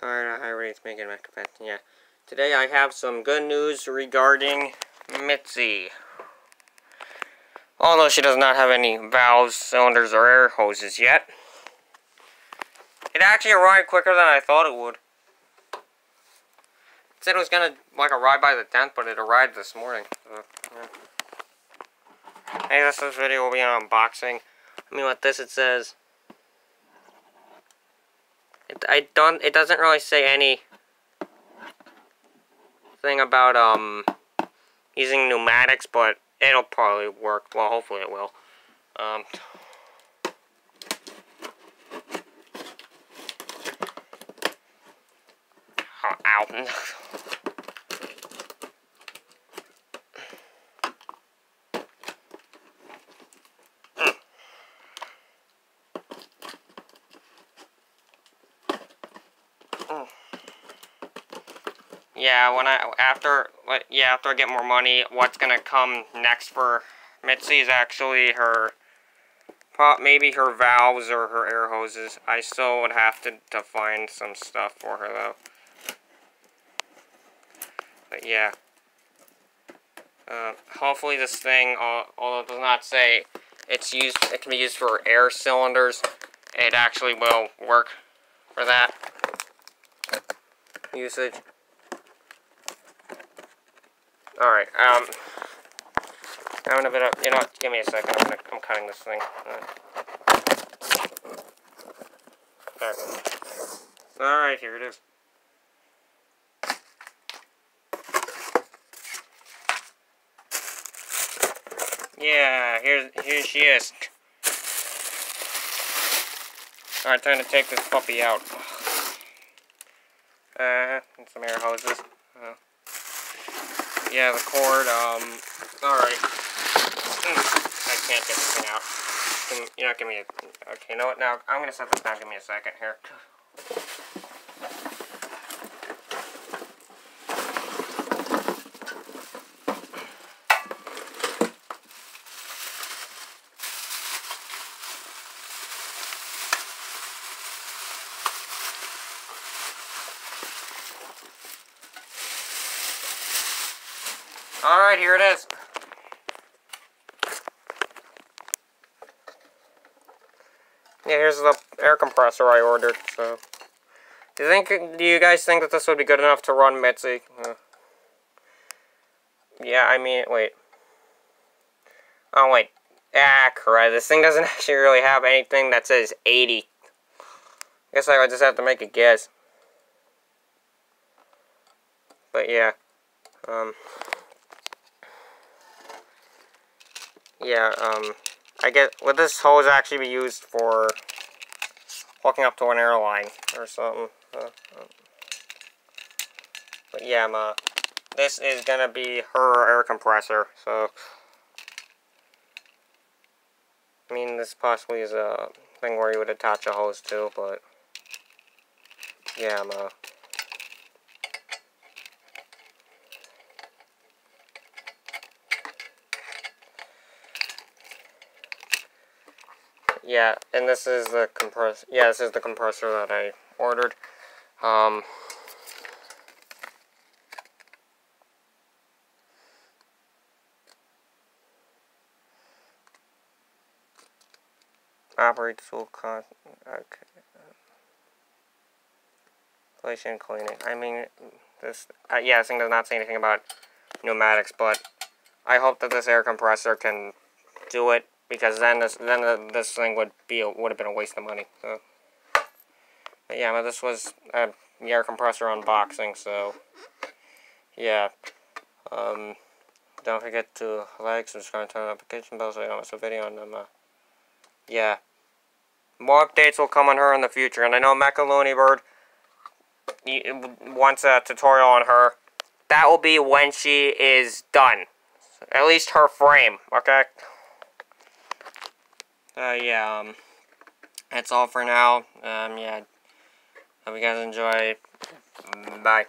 Alright, everybody's making a confession, yeah. Today I have some good news regarding Mitzi. Although she does not have any valves, cylinders, or air hoses yet. It actually arrived quicker than I thought it would. It said it was gonna, arrive by the 10th, but it arrived this morning. So, yeah. Hey, this video will be an unboxing. With this it says... It doesn't really say any thing about, using pneumatics, but it'll probably work. Well, hopefully it will. Ow. Yeah, after I get more money, what's gonna come next for Mitzi is actually maybe her valves or her air hoses. I still would have to find some stuff for her though. But yeah. Hopefully this thing, although it does not say it can be used for air cylinders, it actually will work for that usage. Alright, I'm in a bit of, give me a second, I'm cutting this thing. Alright, here it is. Yeah, here she is. Alright, time to take this puppy out. And some air hoses. Yeah, the cord, alright. I can't get this thing out. Give me a... Okay, you know what, now, I'm gonna set this down, give me a second here. Alright, here it is. Yeah, here's the air compressor I ordered, so... Do you guys think that this would be good enough to run Mitzi? Yeah, wait. Oh, wait. Correct. This thing doesn't actually really have anything that says 80. I guess I would just have to make a guess. But yeah. I guess, would this hose actually be used for hooking up to an airline or something? But yeah, this is gonna be her air compressor, so... this possibly is a thing where you would attach a hose to, but... Yeah, Yeah, and this is the compressor. Yeah, this is the compressor that I ordered. Operate tool con. Okay. Installation and cleaning. This thing does not say anything about pneumatics, but I hope that this air compressor can do it. Because then this thing would have been a waste of money. So. But yeah, this was the air compressor unboxing. So yeah, don't forget to like, subscribe, turn on notification bell so you don't miss a video. And yeah, more updates will come on her in the future. And I know Mecha Looney Bird wants a tutorial on her. That will be when she is done. At least her frame. Okay. That's all for now. Hope you guys enjoy. Bye.